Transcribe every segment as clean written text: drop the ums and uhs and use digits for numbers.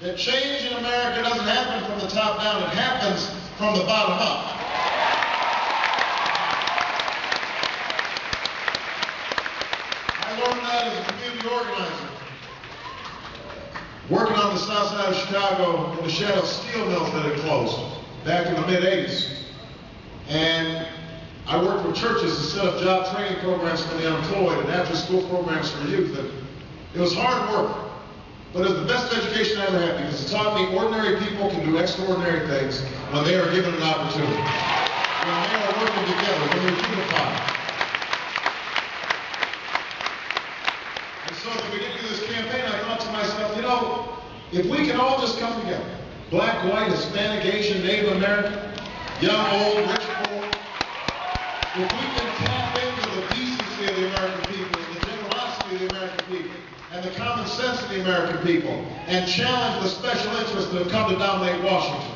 that change in America doesn't happen from the top down, it happens from the bottom up. I learned that as a community organizer, working on the south side of Chicago in the shadow of steel mills that had closed back in the mid-'80s. And I worked with churches to set up job training programs for the unemployed and after-school programs for youth. And it was hard work, but it was the best education I ever had because it taught me ordinary people can do extraordinary things when they are given an opportunity, when they are working together, when they're unified. And so at the beginning of this campaign, I thought to myself, you know, if we can all just come together, black, white, Hispanic, Asian, Native American, young, old, rich, poor, if we can tap into the decency of the American people, and the generosity of the American people, and the common sense of the American people, and challenge the special interests that have come to dominate Washington,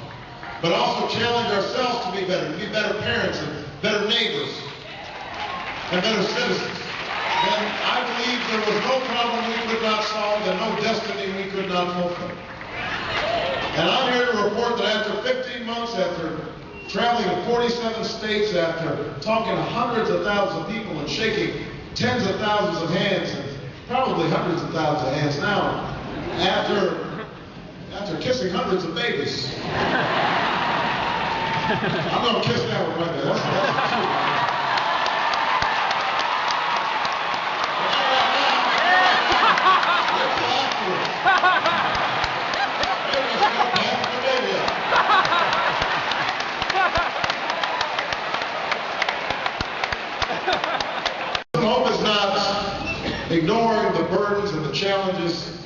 but also challenge ourselves to be better parents, and better neighbors, and better citizens, then I believe there was no problem we could not solve and no destiny we could not fulfill. And I'm here to report that after 15 months, after traveling to 47 states, after talking to hundreds of thousands of people and shaking tens of thousands of hands, and probably hundreds of thousands of hands now, after kissing hundreds of babies. I'm going to kiss that one right there. That's cute. Hope is not ignoring the burdens and the challenges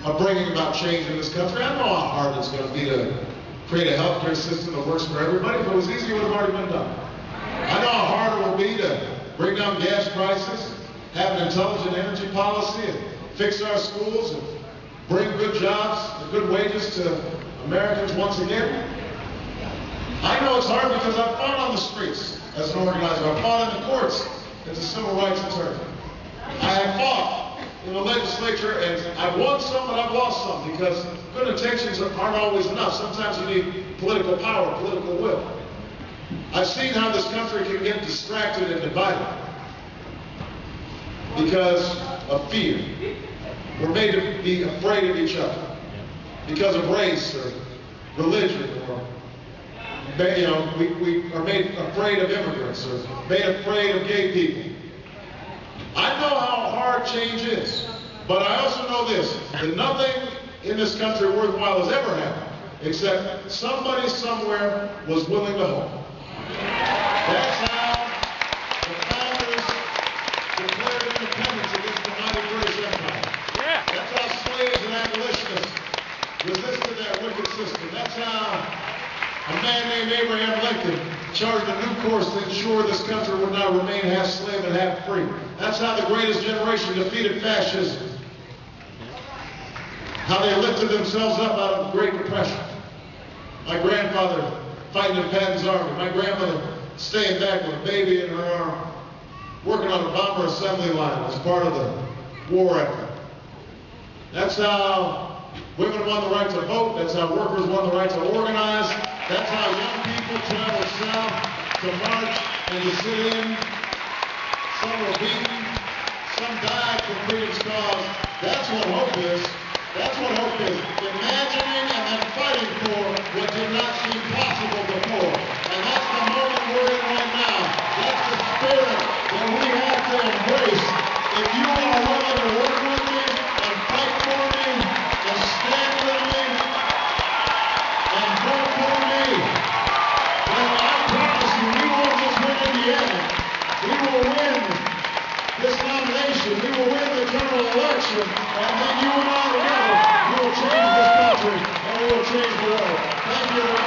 of bringing about change in this country. I know how hard it's going to be to create a healthcare system that works for everybody. If it was easy, it would have already been done. I know how hard it will be to bring down gas prices, have an intelligent energy policy, and fix our schools, and bring good jobs and good wages to Americans once again. I know it's hard because I've fought on the streets as an organizer. I've fought in the courts as a civil rights attorney. I have fought in the legislature, and I've won some, but I've lost some because good intentions aren't always enough. Sometimes you need political power, political will. I've seen how this country can get distracted and divided because of fear. We're made to be afraid of each other because of race or religion, or we are made afraid of immigrants or made afraid of gay people. I know how hard change is, but I also know this, that nothing in this country worthwhile has ever happened except somebody somewhere was willing to hope. That's how the founders declared independence against the mighty British Empire. Yeah. That's how slaves and abolitionists resisted that wicked system. That's how a man named Abraham Lincoln charted a new course to ensure this country would not remain half slave and half free. That's how the greatest generation defeated fascism. How they lifted themselves up out of the Great Depression. My grandfather fighting in Patton's army. My grandmother staying back with a baby in her arm, working on a bomber assembly line as part of the war effort. That's how women won the right to vote. That's how workers won the right to organize. That's how young people traveled south to march and to sit in. Some were beaten. Some died for freedom's cause. That's what hope is. That's what hope is. Imagining and then fighting for what did not seem possible before. And that's the moment we're in right now. That's the spirit that we have to embrace. If you are willing to work with me and fight for me and stand with me and vote for me, then I promise you we won't just win in the end. We will win this nomination. We will win the general election. And then you and I together will change this country and we will change the world. Thank you.